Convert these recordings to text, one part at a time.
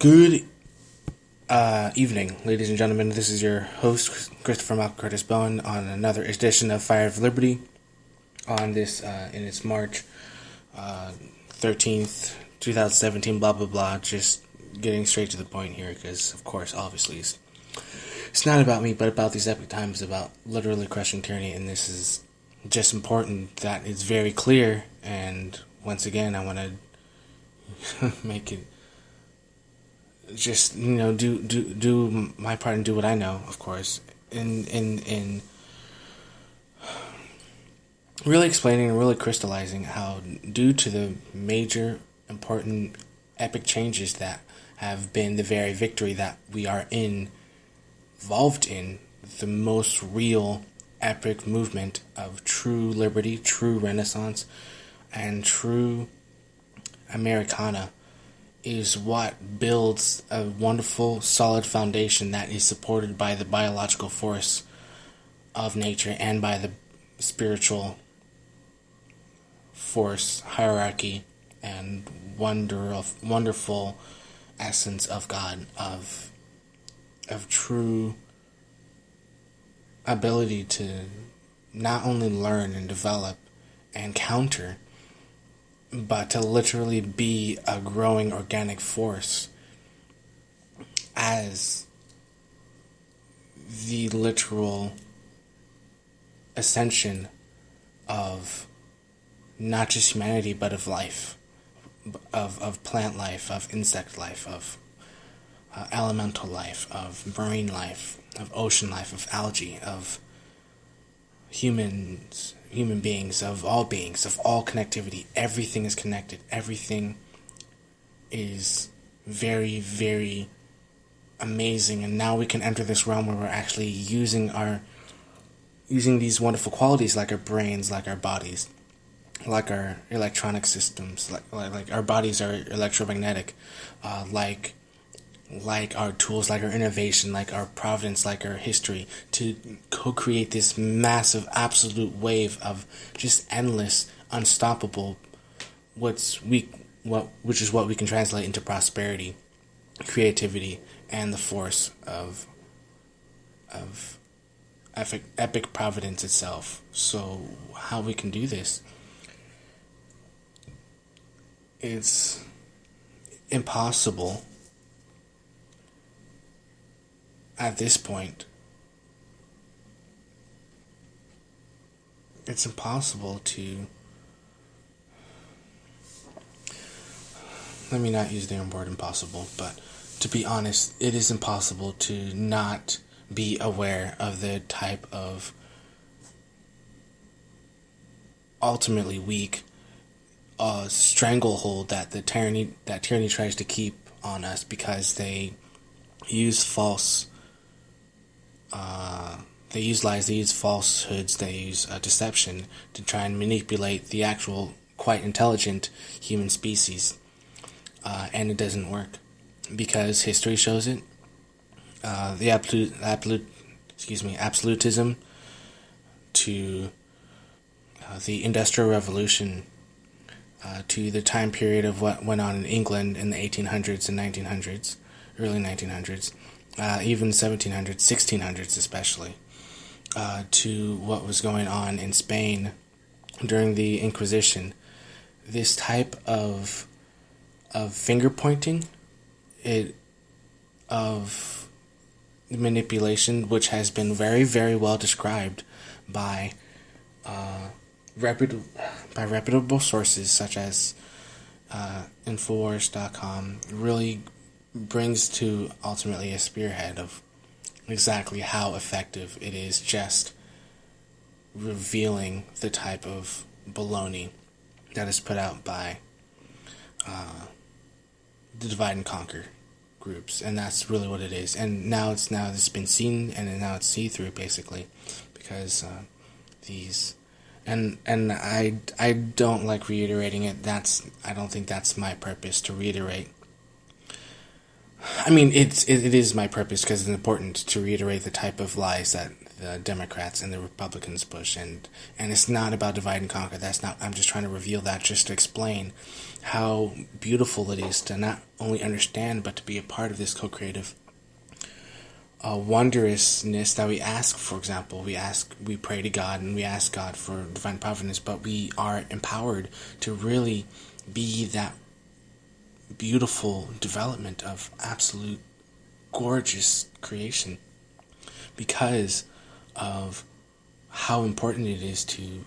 Good evening, ladies and gentlemen. This is your host, Christopher Malcolm Curtis Bowen, on another edition of Fire of Liberty on this, in its March 13th, 2017, blah, blah, blah. Just getting straight to the point here because, of course, obviously, it's not about me, but about these epic times, about literally crushing tyranny, and this is just important that it's very clear, and once again, I want to make it just, do my part and do what I know, of course, in really explaining and really crystallizing how, due to the major, important, epic changes that have been the very victory that we are involved in, the most real, epic movement of true liberty, true renaissance, and true Americana, is what builds a wonderful, solid foundation that is supported by the biological force of nature and by the spiritual force, hierarchy, and wonderful essence of God, of true ability to not only learn and develop and counter, but to literally be a growing organic force as the literal ascension of not just humanity, but of life, of plant life, of insect life, of elemental life, of marine life, of ocean life, of algae, of human beings, of all connectivity. Everything is connected. Everything is very, very amazing. And now we can enter this realm where we're actually using these wonderful qualities, like our brains, like our bodies, like our electronic systems, like our bodies are electromagnetic, like our tools, like our innovation, like our providence, like our history, to co-create this massive, absolute wave of just endless, unstoppable, which is what we can translate into prosperity, creativity, and the force of epic providence itself. So how we can do this? It's impossible at this point. It's impossible to, let me not use the word impossible, but to be honest, it is impossible to not be aware of the type of ultimately weak stranglehold that tyranny tries to keep on us, because they use they use lies, they use falsehoods, they use deception to try and manipulate the actual, quite intelligent human species. And it doesn't work, because history shows it. The absolutism to the Industrial Revolution, to the time period of what went on in England in the 1800s and 1900s, early 1900s, even 1700s, 1600s especially, to what was going on in Spain during the Inquisition. This type of finger pointing, of manipulation, which has been very, very well described by reputable sources such as Infowars.com, really brings to ultimately a spearhead of exactly how effective it is, just revealing the type of baloney that is put out by the divide and conquer groups. And that's really what it is. And now it's been seen, and now it's see-through, basically, because these, and I don't like reiterating it. I don't think that's my purpose to reiterate. I mean, it is my purpose, because it's important to reiterate the type of lies that the Democrats and the Republicans push, and it's not about divide and conquer. That's not. I'm just trying to reveal that just to explain how beautiful it is to not only understand but to be a part of this co-creative wondrousness that we ask. For example, we pray to God and we ask God for divine providence, but we are empowered to really be that beautiful development of absolute gorgeous creation because of how important it is to,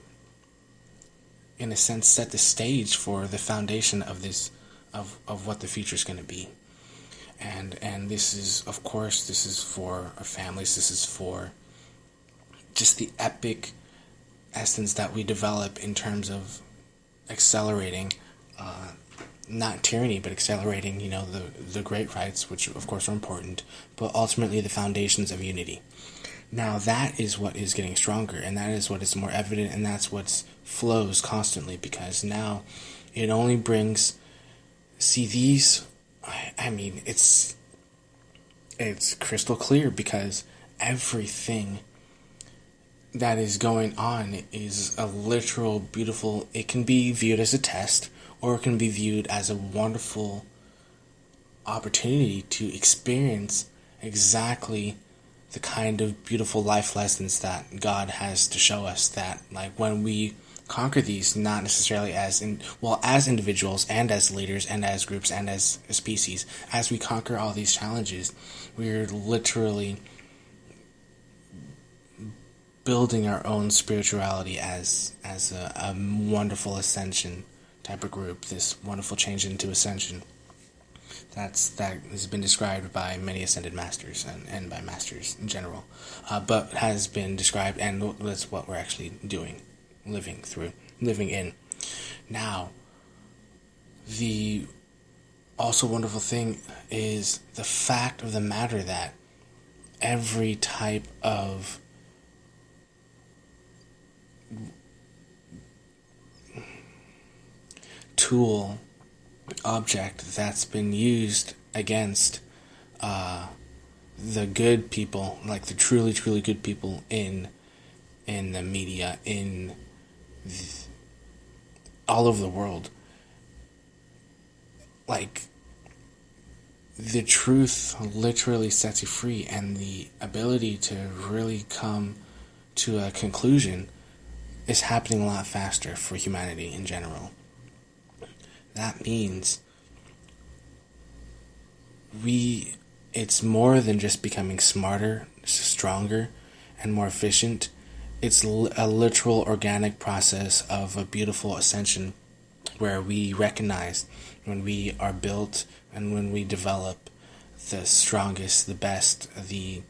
in a sense, set the stage for the foundation of this, of what the future is going to be. And this is, of course, this is for our families. This is for just the epic essence that we develop in terms of accelerating, not tyranny, but accelerating, the great rights, which of course are important, but ultimately the foundations of unity. Now that is what is getting stronger, and that is what is more evident, and that's what flows constantly, because now it only brings, it's crystal clear, because everything that is going on is a literal, beautiful, it can be viewed as a test, or it can be viewed as a wonderful opportunity to experience exactly the kind of beautiful life lessons that God has to show us, that like when we conquer these, not necessarily as individuals and as leaders and as groups and as a species, as we conquer all these challenges, we're literally building our own spirituality as a wonderful ascension type of group, this wonderful change into ascension. That has been described by many ascended masters and by masters in general, but has been described, and that's what we're actually doing, living in. Now, the also wonderful thing is the fact of the matter that every type of tool, object that's been used against the good people, like the truly, truly good people in the media, all over the world. Like, the truth literally sets you free, and the ability to really come to a conclusion is happening a lot faster for humanity in general. That means it's more than just becoming smarter, stronger, and more efficient. It's a literal organic process of a beautiful ascension where we recognize when we are built and when we develop the strongest, the best, the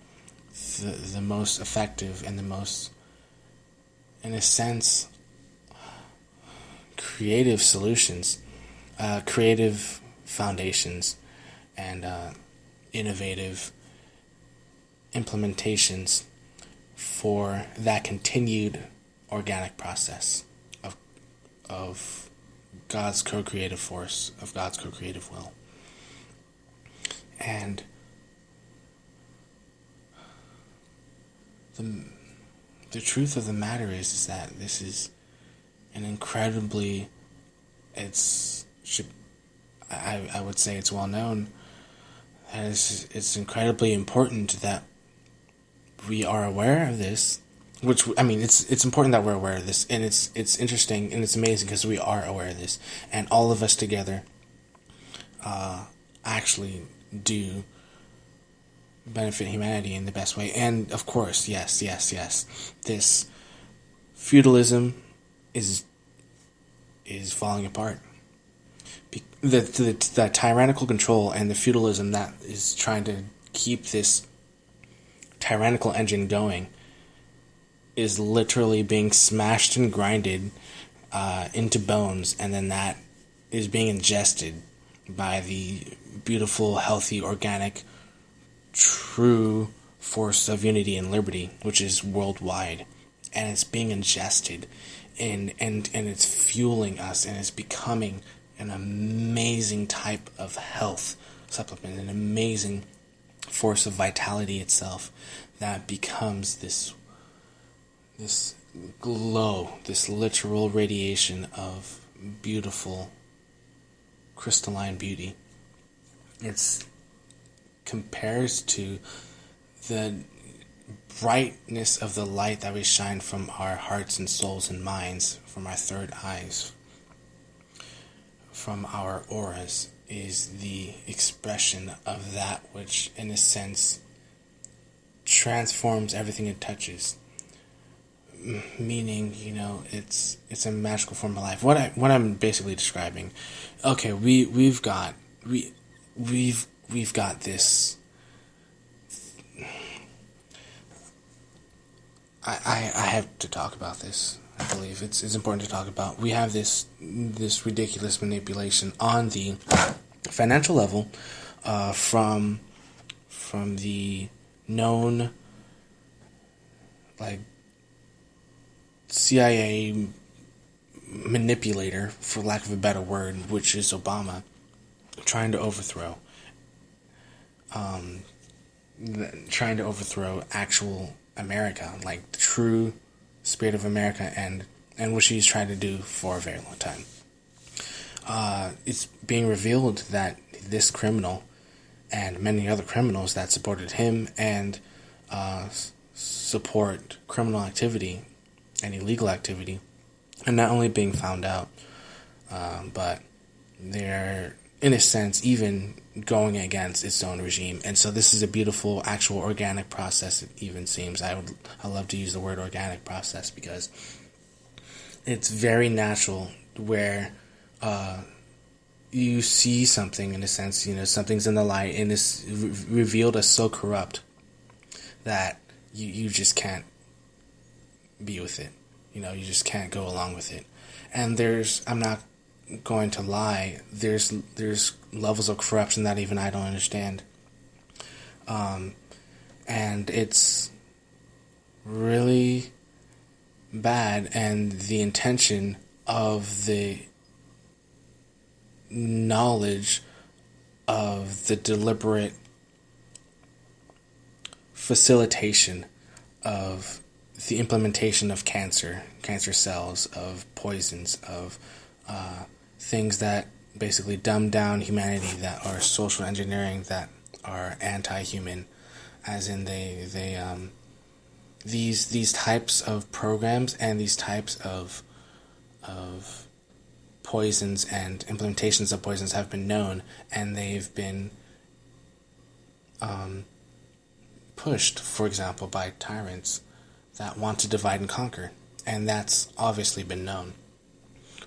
most effective, and the most, in a sense, creative solutions, creative foundations, and innovative implementations for that continued organic process of God's co-creative force, of God's co-creative will. And the truth of the matter is that this is an incredibly, I would say it's well known, and it's incredibly important that we are aware of this. Which, I mean, it's important that we're aware of this, and it's interesting and it's amazing because we are aware of this, and all of us together actually do benefit humanity in the best way. And of course, yes, this feudalism is falling apart. The tyrannical control and the feudalism that is trying to keep this tyrannical engine going is literally being smashed and grinded into bones, and then that is being ingested by the beautiful, healthy, organic, true force of unity and liberty, which is worldwide. And it's being ingested, and it's fueling us, and it's becoming an amazing type of health supplement, an amazing force of vitality itself that becomes this this glow, this literal radiation of beautiful crystalline beauty. It compares to the brightness of the light that we shine from our hearts and souls and minds, from our third eyes, from our auras, is the expression of that which, in a sense, transforms everything it touches. Meaning, it's a magical form of life. What I'm basically describing, okay, we've got this. I have to talk about this. I believe it's important to talk about. We have this ridiculous manipulation on the financial level, from the known, like, CIA manipulator, for lack of a better word, which is Obama, trying to overthrow actual America, like the true spirit of America, and what she's tried to do for a very long time. It's being revealed that this criminal and many other criminals that supported him and support criminal activity and illegal activity are not only being found out, but they're, in a sense, even going against its own regime. And so this is a beautiful, actual organic process, it even seems. I love to use the word organic process because it's very natural, where you see something, in a sense, something's in the light and it's revealed as so corrupt that you just can't be with it. You just can't go along with it. And I'm not going to lie, there's levels of corruption that even I don't understand. And it's really bad, and the intention of the knowledge of the deliberate facilitation of the implementation of cancer cells, of poisons, of things that basically dumb down humanity, that are social engineering, that are anti-human, as in these types of programs and these types of poisons and implementations of poisons have been known, and they've been pushed, for example, by tyrants that want to divide and conquer, and that's obviously been known.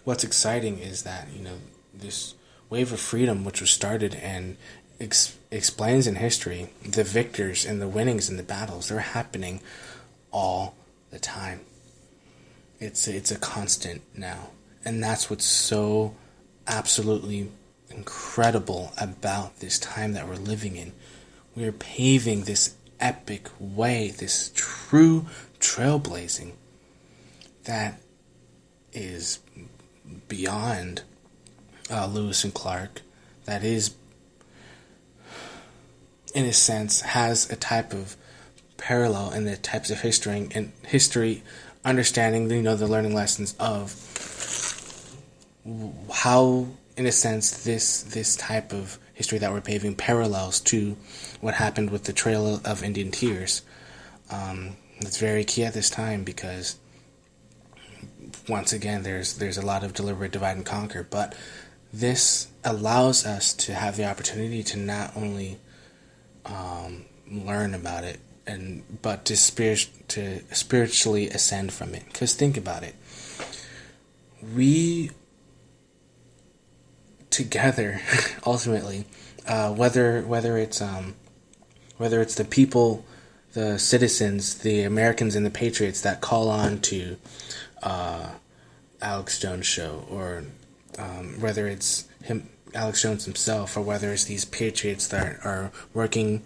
What's exciting is that, this wave of freedom, which was started and explains in history the victors and the winnings in the battles, they're happening all the time. It's a constant now, and that's what's so absolutely incredible about this time that we're living in. We're paving this epic way, this true trailblazing that is beyond Lewis and Clark, that is, in a sense, has a type of parallel in the types of history understanding, the learning lessons of how, in a sense, this type of history that we're paving parallels to what happened with the Trail of Indian Tears. It's very key at this time because, once again, there's a lot of deliberate divide and conquer, but this allows us to have the opportunity to not only learn about it, but to spiritually ascend from it. Because think about it, we together, ultimately, whether it's the people, the citizens, the Americans and the patriots that call on to Alex Jones' show, or whether it's Alex Jones himself, or whether it's these patriots that are working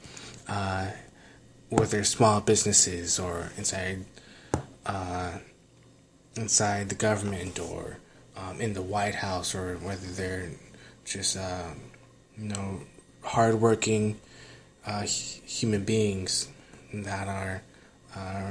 with their small businesses, or inside the government, or in the White House, or whether they're just hardworking human beings that are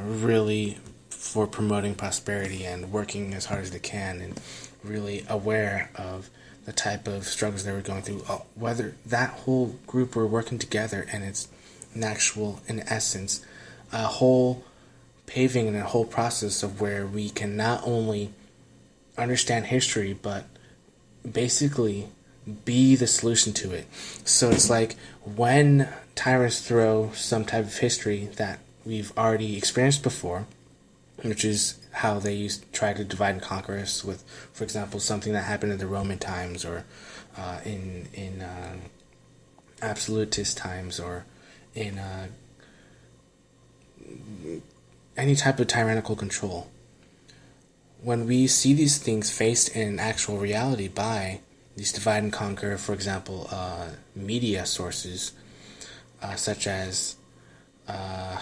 really for promoting prosperity and working as hard as they can, and really aware of the type of struggles they were going through. Whether that whole group were working together, and it's in essence, a whole paving and a whole process of where we can not only understand history, but basically be the solution to it. So it's like when tyrants throw some type of history that we've already experienced before, which is how they used to try to divide and conquer us with, for example, something that happened in the Roman times, or in absolutist times, or in any type of tyrannical control. When we see these things faced in actual reality by these divide and conquer, for example, media sources, such as CNN,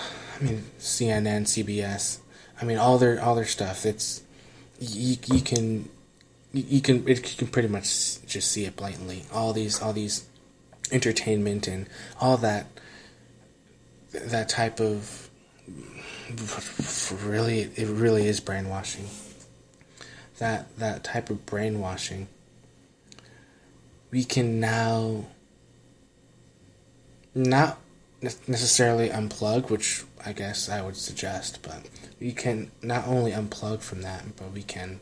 CBS, all their stuff. It's you can pretty much just see it blatantly. All these entertainment and all that type of it really is brainwashing. That type of brainwashing, we can now not necessarily unplug, which I guess I would suggest, but we can not only unplug from that, but we can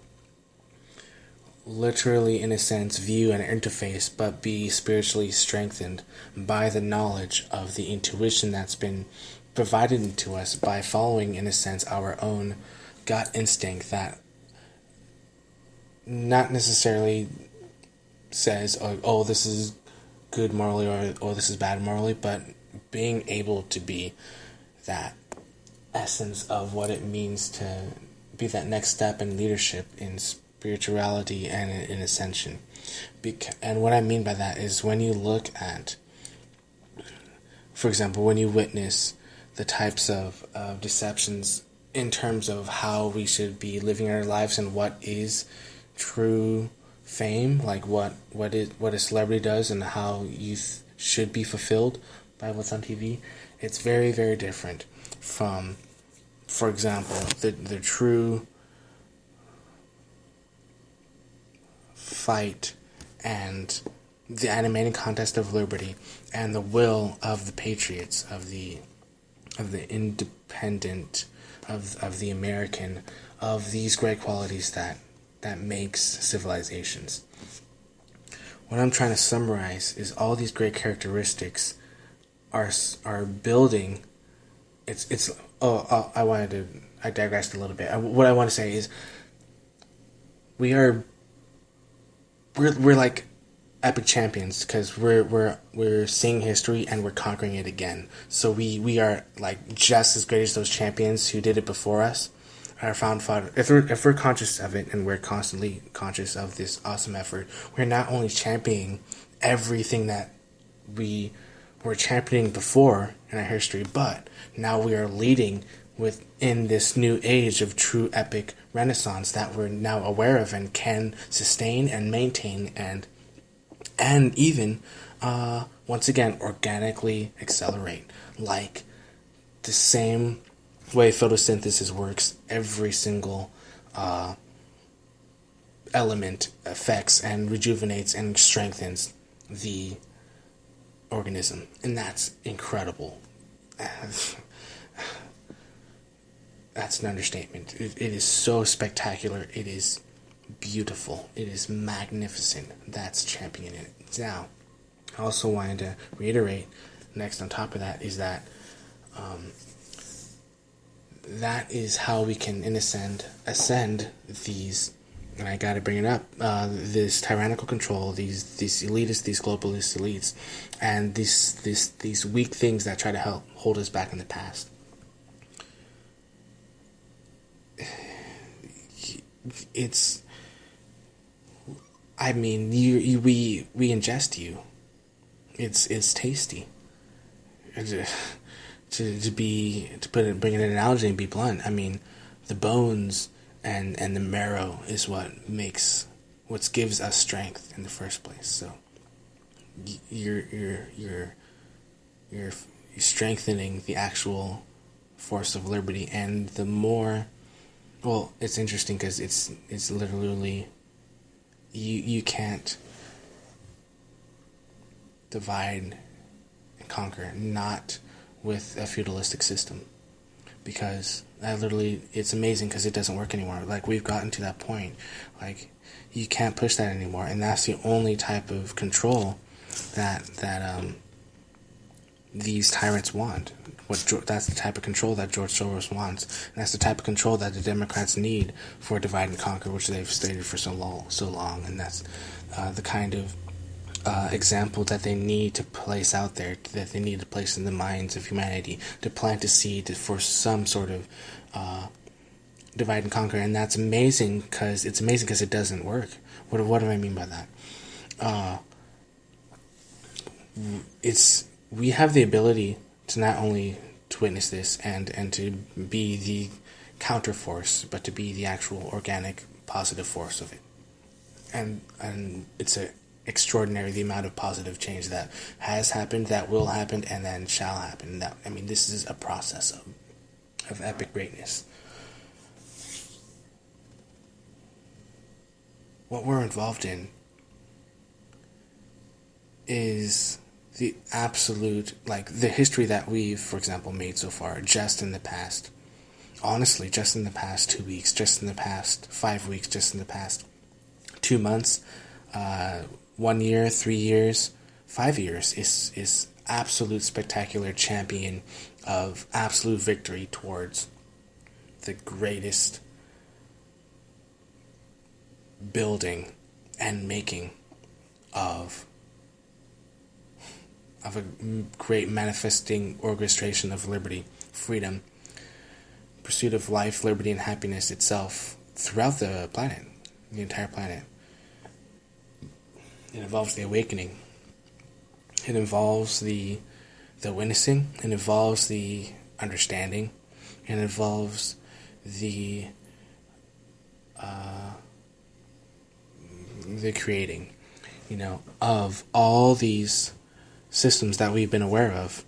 literally, in a sense, view an interface, but be spiritually strengthened by the knowledge of the intuition that's been provided to us by following, in a sense, our own gut instinct that not necessarily says, oh, this is good morally, or this is bad morally, but being able to be that essence of what it means to be that next step in leadership, in spirituality, and in ascension. And what I mean by that is when you look at, for example, when you witness the types of deceptions in terms of how we should be living our lives and what is true fame, like what a celebrity does and how youth should be fulfilled by what's on TV, it's very, very different from, for example, the true fight and the animating contest of liberty and the will of the patriots, of the independent, of the American, of these great qualities that makes civilizations. What I'm trying to summarize is all these great characteristics are building. I digressed a little bit. What I want to say is we're like epic champions, because we're seeing history and we're conquering it again. So we are like just as great as those champions who did it before us. Our found father. If we're conscious of it, and we're constantly conscious of this awesome effort, we're not only championing everything that we were championing before in our history, but now we are leading within this new age of true epic renaissance that we're now aware of and can sustain and maintain and even once again organically accelerate, like the same way photosynthesis works. Every single element affects and rejuvenates and strengthens the organism, and that's incredible. That's an understatement. It is so spectacular. It is beautiful. It is magnificent. That's championing it. Now, I also wanted to reiterate, next on top of that, is that that is how we can, in a sense, ascend these, and I gotta bring it up, this tyrannical control, these elitists, these globalist elites, and these weak things that try to help hold us back in the past. It's, we ingest you. It's tasty. Bring in an analogy and be blunt, the bones and the marrow is what gives us strength in the first place. So you're strengthening the actual force of liberty, and the more Well, it's interesting because it's literally you can't divide and conquer, not with a feudalistic system, because it's amazing because it doesn't work anymore. Like, we've gotten to that point, like, you can't push that anymore, and that's the only type of control that these tyrants want. That's the type of control that George Soros wants, and that's the type of control that the Democrats need for divide and conquer, which they've stated for so long, and that's the kind of example that they need to place out there, that they need to place in the minds of humanity, to plant a seed for some sort of divide and conquer. And that's amazing because it doesn't work. What do I mean by that? We have the ability to not only to witness this and to be the counter force, but to be the actual organic positive force of it. And it's extraordinary the amount of positive change that has happened, that will happen, and then shall happen. This is a process of epic greatness. What we're involved in is the absolute, like, the history that we've, for example, made so far, just in the past, honestly, just in the past 2 weeks, just in the past 5 weeks, just in the past 2 months, 1 year, 3 years, 5 years, is absolute spectacular champion of absolute victory towards the greatest building and making of a great manifesting orchestration of liberty, freedom, pursuit of life, liberty, and happiness itself throughout the planet, the entire planet. It involves the awakening. It involves the witnessing. It involves the understanding. It involves the creating, of all these systems that we've been aware of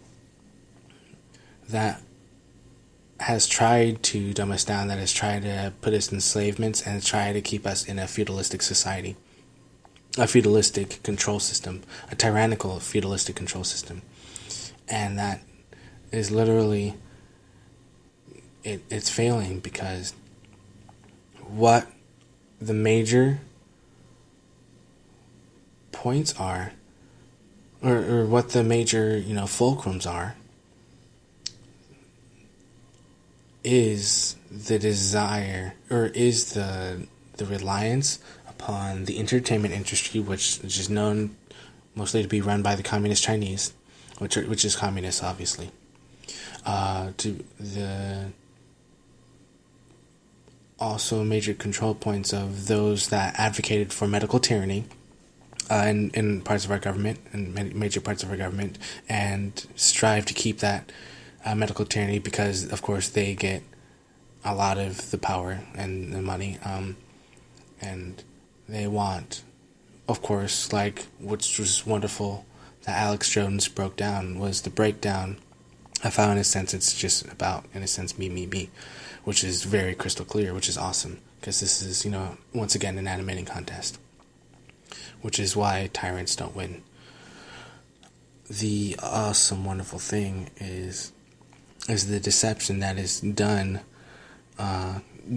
that has tried to dumb us down, that has tried to put us in enslavements and try to keep us in a feudalistic society, a feudalistic control system, a tyrannical feudalistic control system. And that is literally, it's failing, because what the major points are, or what the major, fulcrums are, is the desire, or is the reliance upon the entertainment industry, which is known mostly to be run by the Communist Chinese, which is communist, obviously, to the also major control points of those that advocated for medical tyranny in parts of our government, in major parts of our government, and strive to keep that medical tyranny, because, of course, they get a lot of the power and the money, and they want, of course, like, which was wonderful that Alex Jones broke down, was the breakdown of how, in a sense, it's just about, in a sense, me, which is very crystal clear, which is awesome, because this is, once again, an animating contest, which is why tyrants don't win. The awesome, wonderful thing is the deception that is done,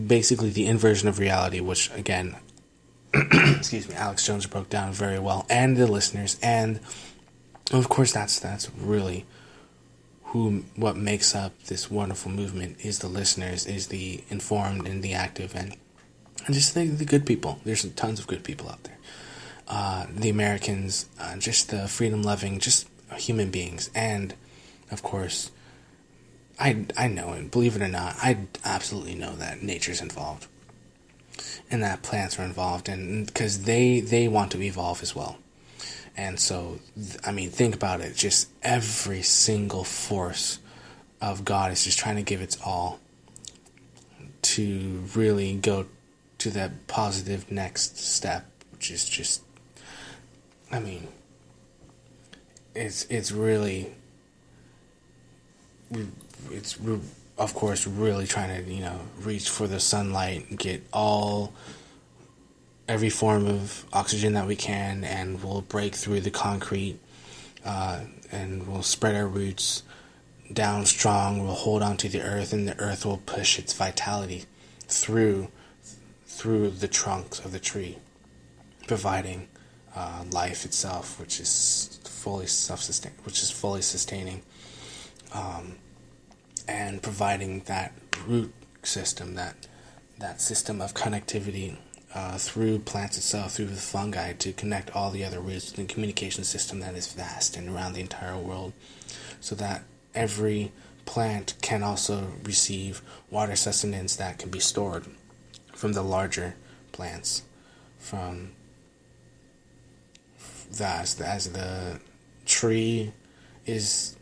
basically the inversion of reality, which, again, excuse me, Alex Jones broke down very well, and the listeners, and, of course, that's really what makes up this wonderful movement, is the listeners, is the informed and the active, and just the good people. There's tons of good people out there. The Americans, just the freedom-loving, just human beings. And, of course, I know it, believe it or not, I absolutely know that nature's involved. And that plants are involved, and because they want to evolve as well. And so, think about it, just every single force of God is just trying to give its all to really go to that positive next step, which is just, it's really, of course, really trying to, reach for the sunlight, get every form of oxygen that we can, and we'll break through the concrete, and we'll spread our roots down strong. We'll hold onto the earth, and the earth will push its vitality through the trunks of the tree, providing life itself, which is fully sustaining, and providing that root system, that system of connectivity through plants itself, through the fungi, to connect all the other roots, the communication system that is vast and around the entire world, so that every plant can also receive water sustenance that can be stored from the larger plants, from as the tree is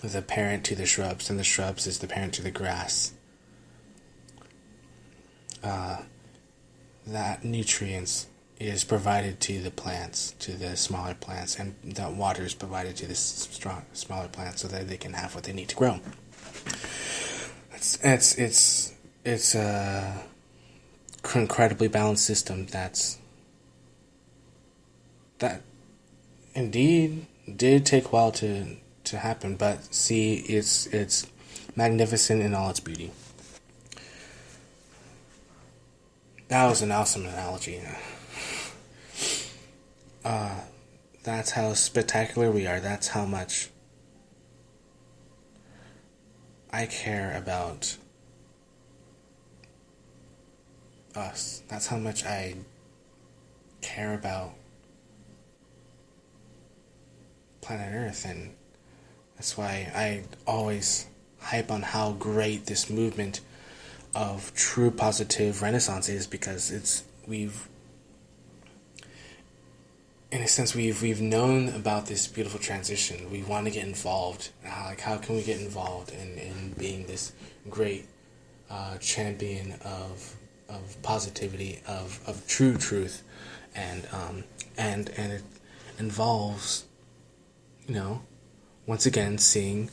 the parent to the shrubs, and the shrubs is the parent to the grass. That nutrients is provided to the plants, to the smaller plants, and that water is provided to the smaller plants so that they can have what they need to grow. It's a incredibly balanced system that indeed did take a while to happen, but see, it's magnificent in all its beauty. That was an awesome analogy. That's how spectacular we are. That's how much I care about us. That's how much I care about planet Earth, and that's why I always hype on how great this movement of true positive renaissance is, because we've known about this beautiful transition. We want to get involved. How can we get involved in being this great champion of positivity, of true truth, and it involves, once again, seeing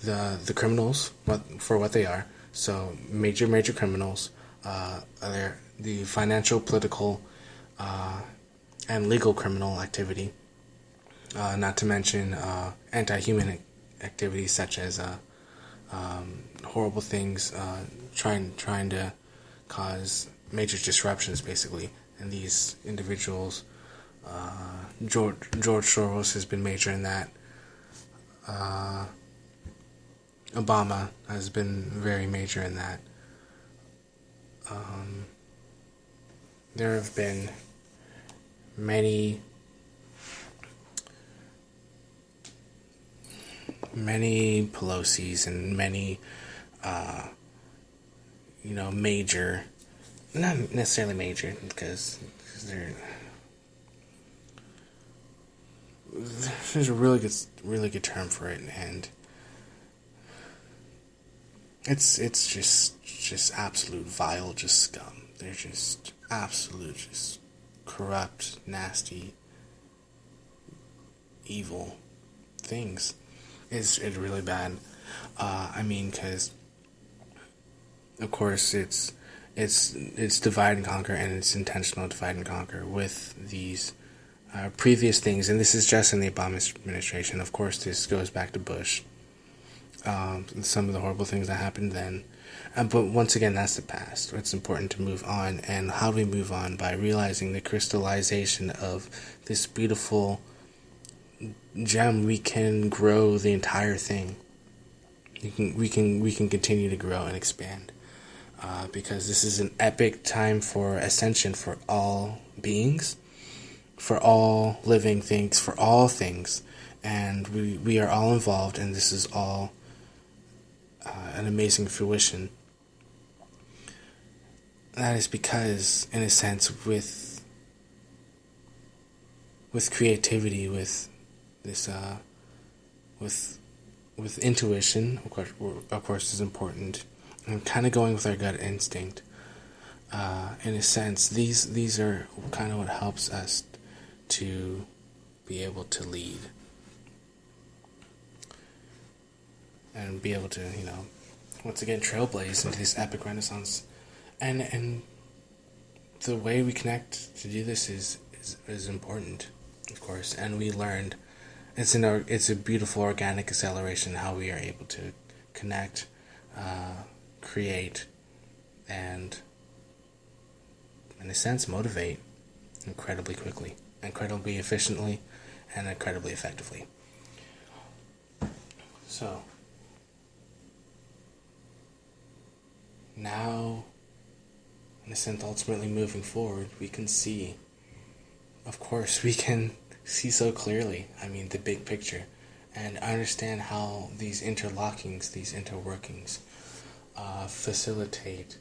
the criminals for what they are. So major criminals, the financial, political, and legal criminal activity, not to mention anti-human activities such as horrible things, trying to cause major disruptions, basically. And these individuals, George Soros has been major in that. Obama has been very major in that. There have been many Pelosi's and many, major, not necessarily major, because there's a really good term for it, and it's just absolute vile, just scum. They're just absolute, just corrupt, nasty, evil things. It's really bad. Because of course it's divide and conquer, and it's intentional divide and conquer with these previous things, and this is just in the Obama administration. Of course, this goes back to Bush. Some of the horrible things that happened then. But once again, that's the past. It's important to move on. And how do we move on? By realizing the crystallization of this beautiful gem. We can grow the entire thing. We can continue to grow and expand. Because this is an epic time for ascension for all beings, for all living things, for all things. And we are all involved, and this is all an amazing fruition. That is because, in a sense, with creativity, with this, with intuition, of course, is important, and kind of going with our gut instinct. In a sense, these are kind of what helps us to be able to lead. And be able to, once again trailblaze into this epic renaissance. And the way we connect to do this is important, of course. And we learned it's a beautiful organic acceleration how we are able to connect, create, and in a sense motivate incredibly quickly, incredibly efficiently, and incredibly effectively. So now, in a sense, ultimately moving forward, we can see, of course, we can see so clearly, the big picture, and understand how these interlockings, these interworkings, facilitate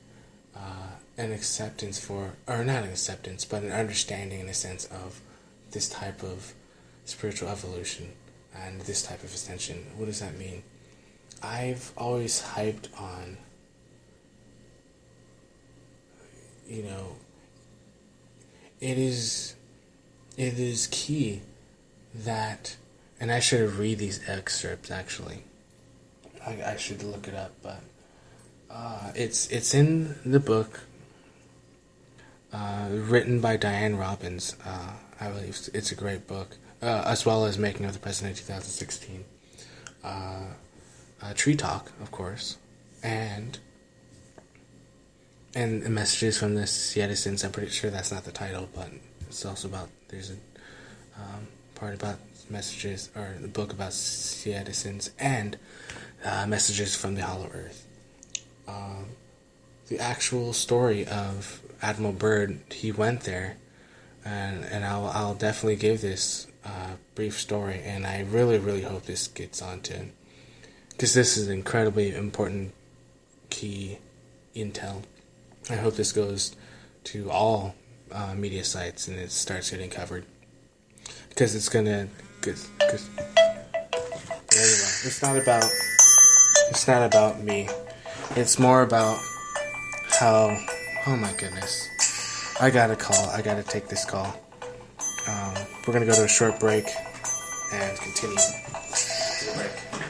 an acceptance for, or not an acceptance, but an understanding in a sense of this type of spiritual evolution and this type of ascension. What does that mean? I've always hyped on, it is key that, and I should read these excerpts actually. I should look it up, but it's in the book written by Diane Robbins. I believe it's a great book, as well as Making of the President 2016. Tree Talk, of course, and Messages from the Citizens. I'm pretty sure that's not the title, but it's also about, there's a part about messages, or the book about citizens, and Messages from the Hollow Earth. The actual story of Admiral Byrd, he went there, and I'll definitely give this brief story, and I really, really hope this gets onto, because this is incredibly important key intel. I hope this goes to all media sites and it starts getting covered, because it's gonna. Cause anyway, it's not about me. It's more about how. Oh my goodness! I got a call. I gotta take this call. We're gonna go to a short break and continue the break.